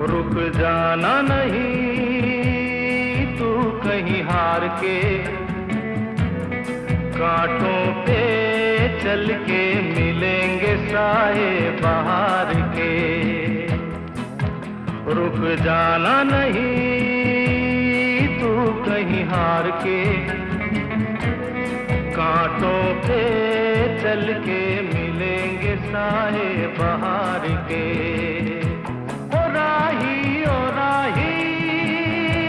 रुक जाना नहीं तू कहीं हार के, कांटों पे चल के मिलेंगे साए बहार के। रुक जाना नहीं तू कहीं हार के, कांटों पे चल के मिलेंगे साए बहार के।